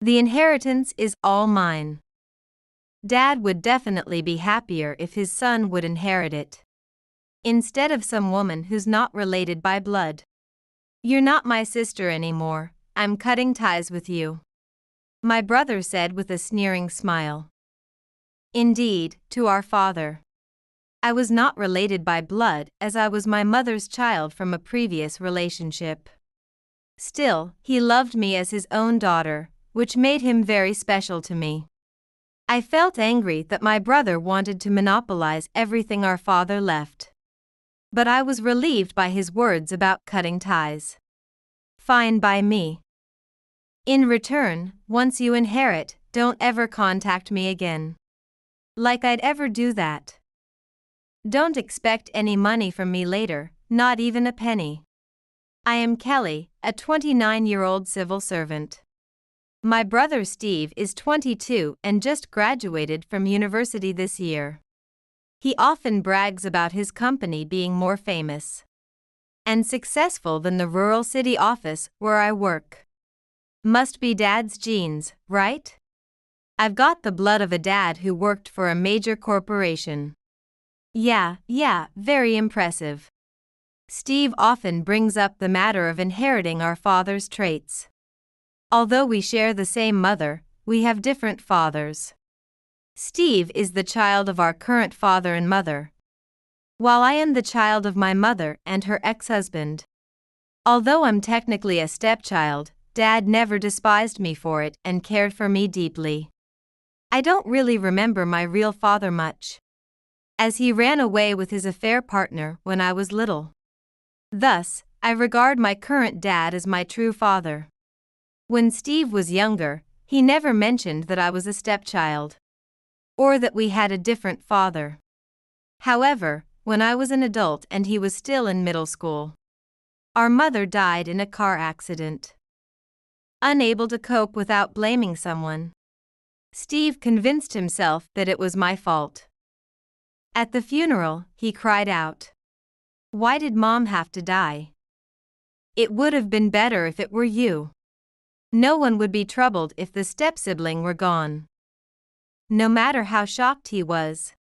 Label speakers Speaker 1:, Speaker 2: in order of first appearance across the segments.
Speaker 1: The inheritance is all mine. Dad would definitely be happier if his son would inherit it, instead of some woman who's not related by blood. You're not my sister anymore, I'm cutting ties with you, my brother said with a sneering smile. Indeed, to our father. I was not related by blood as I was my mother's child from a previous relationship. Still, he loved me as his own daughter, which made him very special to me. I felt angry that my brother wanted to monopolize everything our father left. But I was relieved by his words about cutting ties. Fine by me. In return, once you inherit, don't ever contact me again. Like I'd ever do that. Don't expect any money from me later, not even a penny. I am Kelly, a 29-year-old civil servant. My brother Steve is 22 and just graduated from university this year. He often brags about his company being more famous and successful than the rural city office where I work. Must be Dad's genes, right? I've got the blood of a dad who worked for a major corporation. Yeah, very impressive. Steve often brings up the matter of inheriting our father's traits. Although we share the same mother, we have different fathers. Steve is the child of our current father and mother, while I am the child of my mother and her ex-husband. Although I'm technically a stepchild, Dad never despised me for it and cared for me deeply. I don't really remember my real father much, as he ran away with his affair partner when I was little. Thus, I regard my current dad as my true father. When Steve was younger, he never mentioned that I was a stepchild, or that we had a different father. However, when I was an adult and he was still in middle school, our mother died in a car accident. Unable to cope without blaming someone, Steve convinced himself that it was my fault. At the funeral, he cried out, "Why did Mom have to die? It would have been better if it were you. No one would be troubled if the step-sibling were gone." No matter how shocked he was,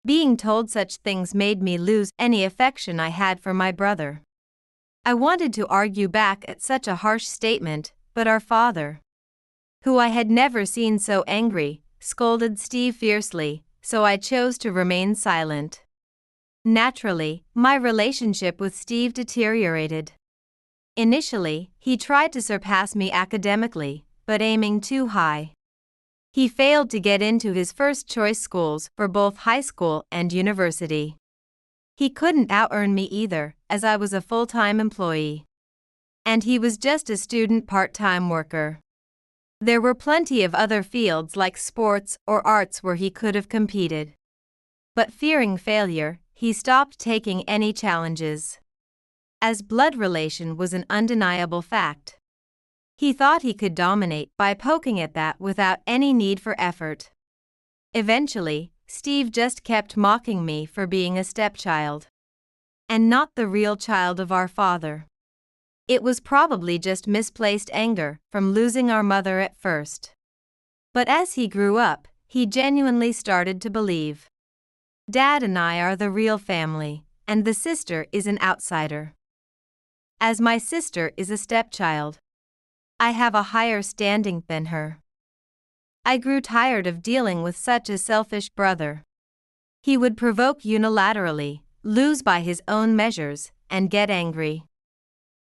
Speaker 1: being told such things made me lose any affection I had for my brother. I wanted to argue back at such a harsh statement, but our father, who I had never seen so angry, scolded Steve fiercely, so I chose to remain silent. Naturally, my relationship with Steve deteriorated. Initially, he tried to surpass me academically, but aiming too high, he failed to get into his first-choice schools for both high school and university. He couldn't out-earn me either, as I was a full-time employee, and he was just a student part-time worker. There were plenty of other fields like sports or arts where he could have competed. But fearing failure, he stopped taking any challenges, as blood relation was an undeniable fact. He thought he could dominate by poking at that without any need for effort. Eventually, Steve just kept mocking me for being a stepchild, and not the real child of our father. It was probably just misplaced anger from losing our mother at first. But as he grew up, he genuinely started to believe Dad and I are the real family, and the sister is an outsider. As my sister is a stepchild, I have a higher standing than her. I grew tired of dealing with such a selfish brother. He would provoke unilaterally, lose by his own measures, and get angry.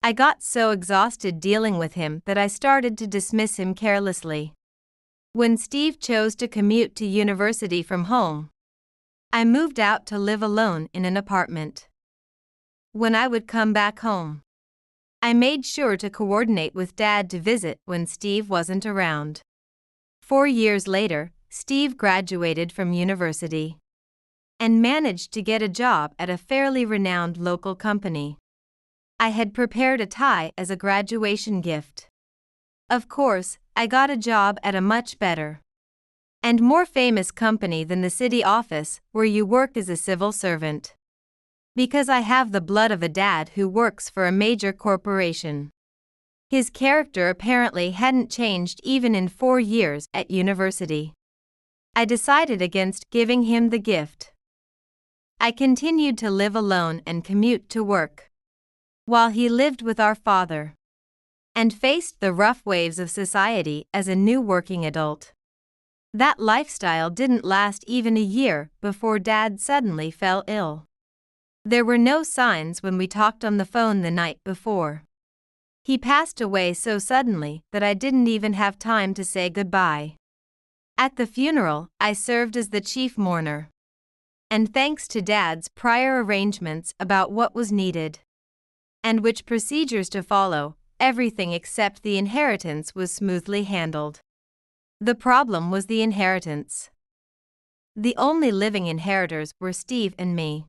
Speaker 1: I got so exhausted dealing with him that I started to dismiss him carelessly. When Steve chose to commute to university from home, I moved out to live alone in an apartment. When I would come back home, I made sure to coordinate with Dad to visit when Steve wasn't around. 4 years later, Steve graduated from university and managed to get a job at a fairly renowned local company. I had prepared a tie as a graduation gift. Of course, I got a job at a much better and more famous company than the city office where you work as a civil servant, because I have the blood of a dad who works for a major corporation. His character apparently hadn't changed even in 4 years at university. I decided against giving him the gift. I continued to live alone and commute to work, while he lived with our father, and faced the rough waves of society as a new working adult. That lifestyle didn't last even a year before Dad suddenly fell ill. There were no signs when we talked on the phone the night before. He passed away so suddenly that I didn't even have time to say goodbye. At the funeral, I served as the chief mourner. And thanks to Dad's prior arrangements about what was needed and which procedures to follow, everything except the inheritance was smoothly handled. The problem was the inheritance. The only living inheritors were Steve and me.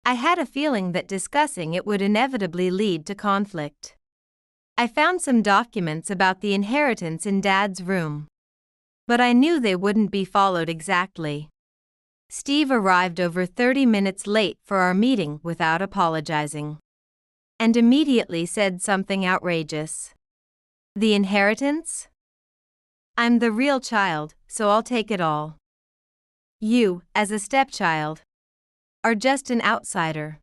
Speaker 1: I had a feeling that discussing it would inevitably lead to conflict. I found some documents about the inheritance in Dad's room, but I knew they wouldn't be followed exactly. Steve arrived over 30 minutes late for our meeting without apologizing, and immediately said something outrageous. The inheritance? I'm the real child, so I'll take it all. You, as a stepchild, are just an outsider.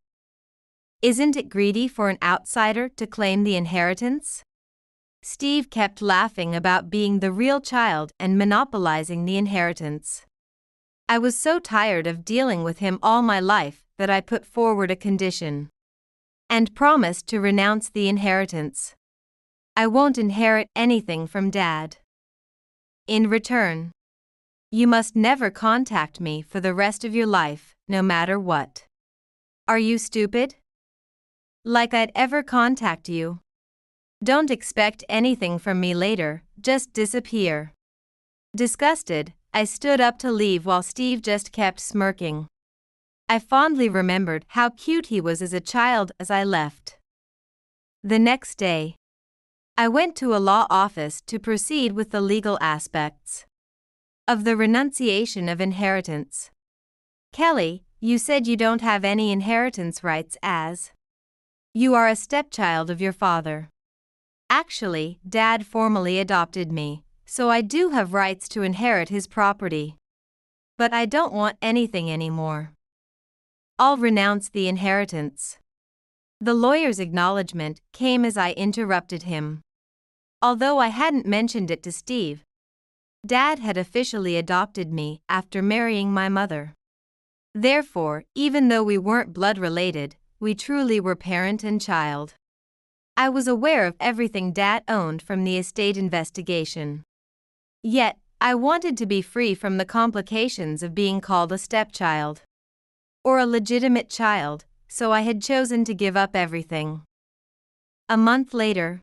Speaker 1: Isn't it greedy for an outsider to claim the inheritance? Steve kept laughing about being the real child and monopolizing the inheritance. I was so tired of dealing with him all my life that I put forward a condition and promised to renounce the inheritance. I won't inherit anything from Dad. In return, you must never contact me for the rest of your life, no matter what. Are you stupid? Like I'd ever contact you. Don't expect anything from me later, just disappear. Disgusted, I stood up to leave while Steve just kept smirking. I fondly remembered how cute he was as a child as I left. The next day, I went to a law office to proceed with the legal aspects of the renunciation of inheritance. Kelly, you said you don't have any inheritance rights as you are a stepchild of your father. Actually, Dad formally adopted me, so I do have rights to inherit his property. But I don't want anything anymore. I'll renounce the inheritance. The lawyer's acknowledgement came as I interrupted him. Although I hadn't mentioned it to Steve, Dad had officially adopted me after marrying my mother. Therefore, even though we weren't blood related, we truly were parent and child. I was aware of everything Dad owned from the estate investigation. Yet, I wanted to be free from the complications of being called a stepchild or a legitimate child, so I had chosen to give up everything. A month later,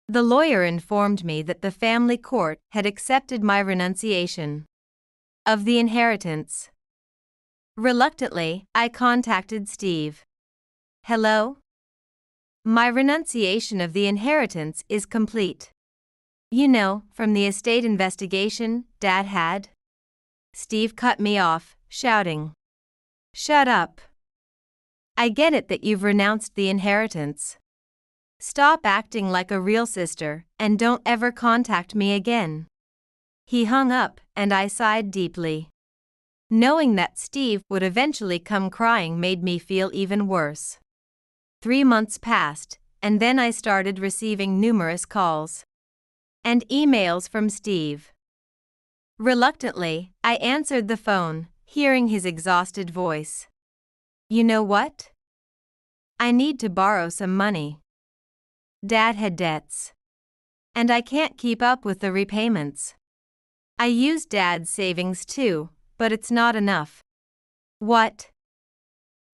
Speaker 1: the lawyer informed me that the family court had accepted my renunciation of the inheritance. Reluctantly, I contacted Steve. Hello? My renunciation of the inheritance is complete. You know, from the estate investigation Dad had. Steve cut me off, shouting, "Shut up. I get it that you've renounced the inheritance. Stop acting like a real sister and don't ever contact me again." He hung up and I sighed deeply. Knowing that Steve would eventually come crying made me feel even worse. 3 months passed, and then I started receiving numerous calls and emails from Steve. Reluctantly, I answered the phone, hearing his exhausted voice. You know what? I need to borrow some money. Dad had debts, and I can't keep up with the repayments. I used Dad's savings too, but it's not enough. What?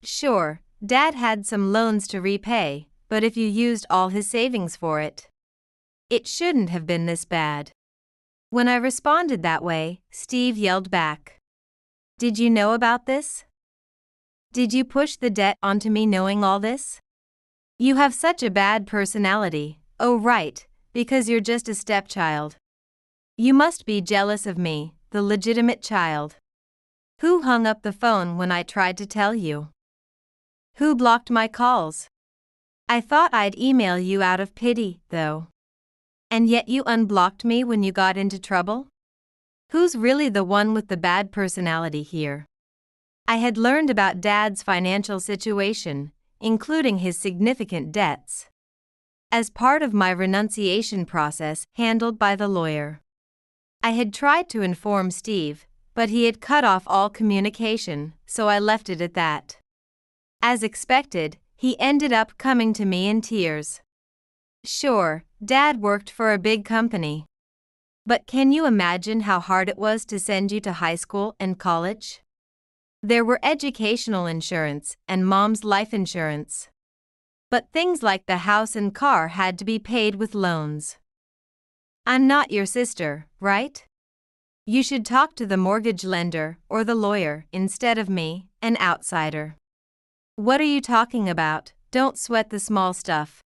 Speaker 1: Sure, Dad had some loans to repay, but if you used all his savings for it, it shouldn't have been this bad. When I responded that way, Steve yelled back. Did you know about this? Did you push the debt onto me knowing all this? You have such a bad personality. Oh right, because you're just a stepchild. You must be jealous of me, the legitimate child. Who hung up the phone when I tried to tell you? Who blocked my calls? I thought I'd email you out of pity, though. And yet you unblocked me when you got into trouble? Who's really the one with the bad personality here? I had learned about Dad's financial situation, including his significant debts, as part of my renunciation process handled by the lawyer. I had tried to inform Steve, but he had cut off all communication, so I left it at that. As expected, he ended up coming to me in tears. Sure, Dad worked for a big company. But can you imagine how hard it was to send you to high school and college? There were educational insurance and Mom's life insurance. But things like the house and car had to be paid with loans. I'm not your sister, right? You should talk to the mortgage lender or the lawyer instead of me, an outsider. What are you talking about? Don't sweat the small stuff.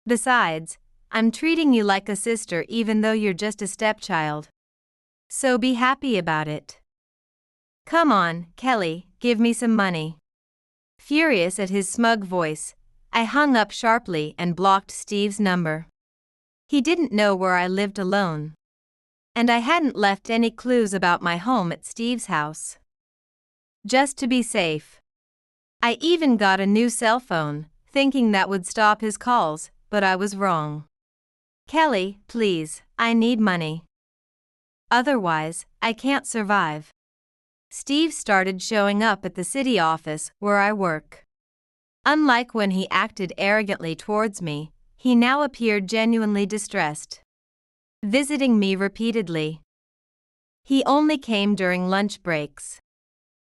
Speaker 1: Besides, I'm treating you like a sister even though you're just a stepchild. So be happy about it. Come on, Kelly, give me some money. Furious at his smug voice, I hung up sharply and blocked Steve's number. He didn't know where I lived alone. And I hadn't left any clues about my home at Steve's house. Just to be safe. I even got a new cell phone, thinking that would stop his calls, but I was wrong. Kelly, please, I need money. Otherwise, I can't survive. Steve started showing up at the city office where I work. Unlike when he acted arrogantly towards me, he now appeared genuinely distressed, visiting me repeatedly. He only came during lunch breaks,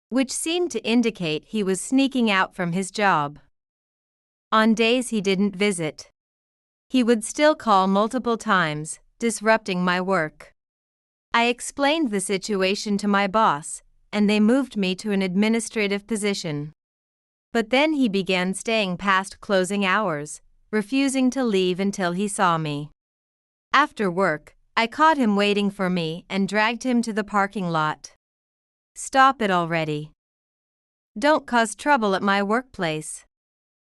Speaker 1: which seemed to indicate he was sneaking out from his job. On days he didn't visit, he would still call multiple times, disrupting my work. I explained the situation to my boss, and they moved me to an administrative position. But then he began staying past closing hours, refusing to leave until he saw me. After work, I caught him waiting for me and dragged him to the parking lot. Stop it already. Don't cause trouble at my workplace.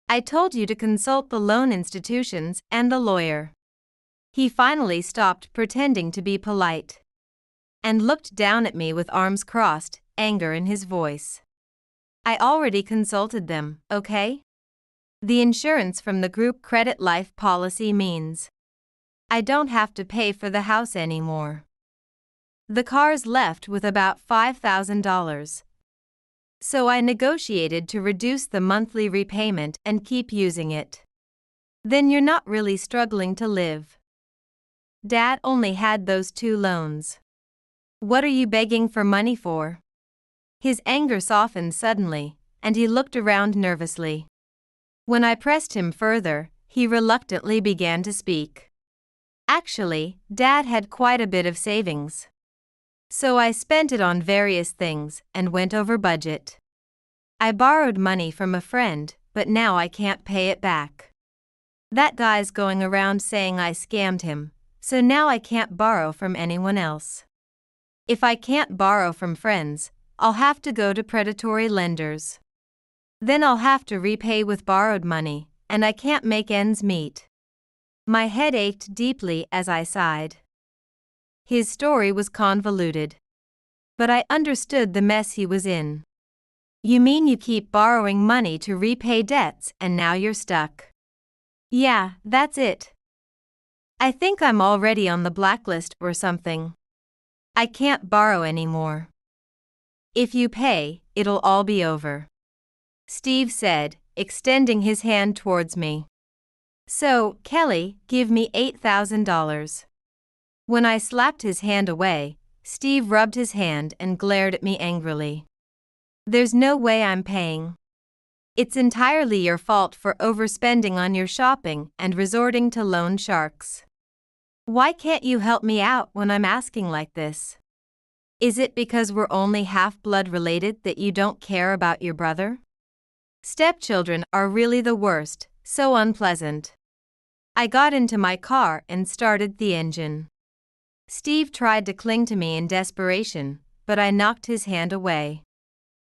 Speaker 1: I told you to consult the loan institutions and the lawyer. He finally stopped pretending to be polite and looked down at me with arms crossed, anger in his voice. I already consulted them, okay? The insurance from the group credit life policy means I don't have to pay for the house anymore. The car's left with about $5,000. So I negotiated to reduce the monthly repayment and keep using it. Then you're not really struggling to live. Dad only had those 2 loans. What are you begging for money for? His anger softened suddenly, and he looked around nervously. When I pressed him further, he reluctantly began to speak. Actually, Dad had quite a bit of savings. So I spent it on various things and went over budget. I borrowed money from a friend, but now I can't pay it back. That guy's going around saying I scammed him, so now I can't borrow from anyone else. If I can't borrow from friends, I'll have to go to predatory lenders. Then I'll have to repay with borrowed money, and I can't make ends meet. My head ached deeply as I sighed. His story was convoluted, but I understood the mess he was in. You mean you keep borrowing money to repay debts and now you're stuck? Yeah, that's it. I think I'm already on the blacklist or something. I can't borrow anymore. If you pay, it'll all be over, Steve said, extending his hand towards me. So, Kelly, give me $8,000. When I slapped his hand away, Steve rubbed his hand and glared at me angrily. There's no way I'm paying. It's entirely your fault for overspending on your shopping and resorting to loan sharks. Why can't you help me out when I'm asking like this? Is it because we're only half-blood related that you don't care about your brother? Stepchildren are really the worst, so unpleasant. I got into my car and started the engine. Steve tried to cling to me in desperation, but I knocked his hand away.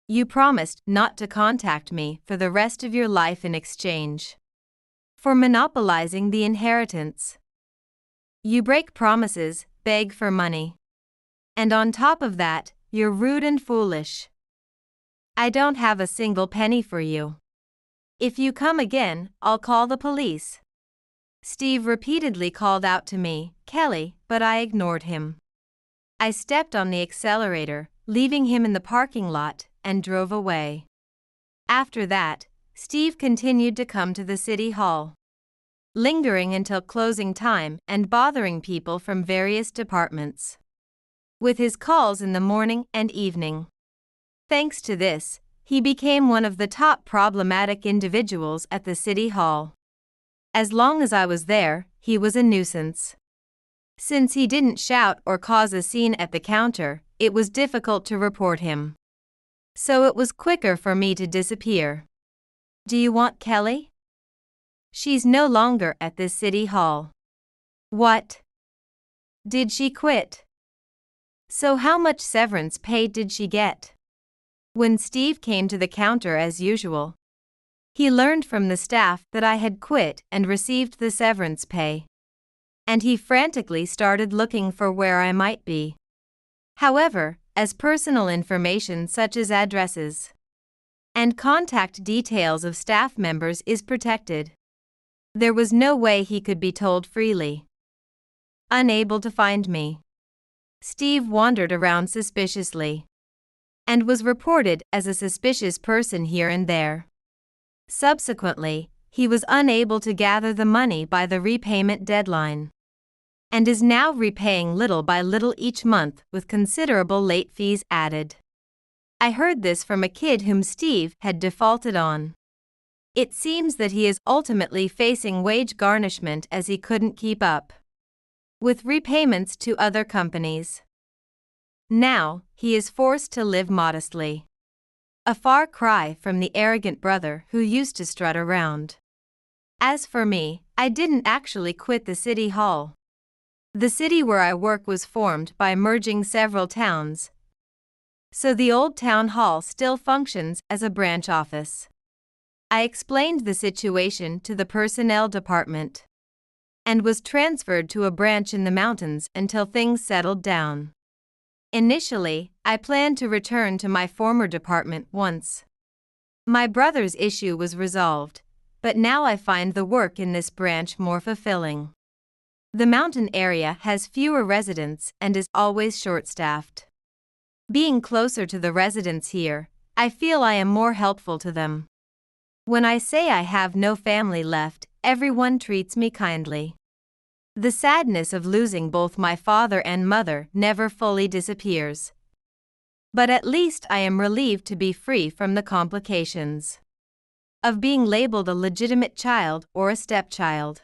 Speaker 1: You promised not to contact me for the rest of your life in exchange. for monopolizing the inheritance. You break promises, beg for money. And on top of that, you're rude and foolish. I don't have a single penny for you. If you come again, I'll call the police. Steve repeatedly called out to me, Kelly, but I ignored him. I stepped on the accelerator, leaving him in the parking lot, and drove away. After that, Steve continued to come to the city hall, lingering until closing time and bothering people from various departments with his calls in the morning and evening. Thanks to this, he became one of the top problematic individuals at the city hall. As long as I was there, he was a nuisance. Since he didn't shout or cause a scene at the counter, it was difficult to report him. So it was quicker for me to disappear. Do you want Kelly? She's no longer at this city hall. What? Did she quit? So how much severance pay did she get? When Steve came to the counter as usual, he learned from the staff that I had quit and received the severance pay. And he frantically started looking for where I might be. However, as personal information such as addresses and contact details of staff members is protected, there was no way he could be told freely. Unable to find me, Steve wandered around suspiciously and was reported as a suspicious person here and there. Subsequently, he was unable to gather the money by the repayment deadline and is now repaying little by little each month with considerable late fees added. I heard this from a kid whom Steve had defaulted on. It seems that he is ultimately facing wage garnishment as he couldn't keep up with repayments to other companies. Now, he is forced to live modestly. A far cry from the arrogant brother who used to strut around. As for me, I didn't actually quit the city hall. The city where I work was formed by merging several towns, so the old town hall still functions as a branch office. I explained the situation to the personnel department and was transferred to a branch in the mountains until things settled down. Initially, I planned to return to my former department once my brother's issue was resolved, but now I find the work in this branch more fulfilling. The mountain area has fewer residents and is always short-staffed. Being closer to the residents here, I feel I am more helpful to them. When I say I have no family left, everyone treats me kindly. The sadness of losing both my father and mother never fully disappears. But at least I am relieved to be free from the complications of being labeled a legitimate child or a stepchild.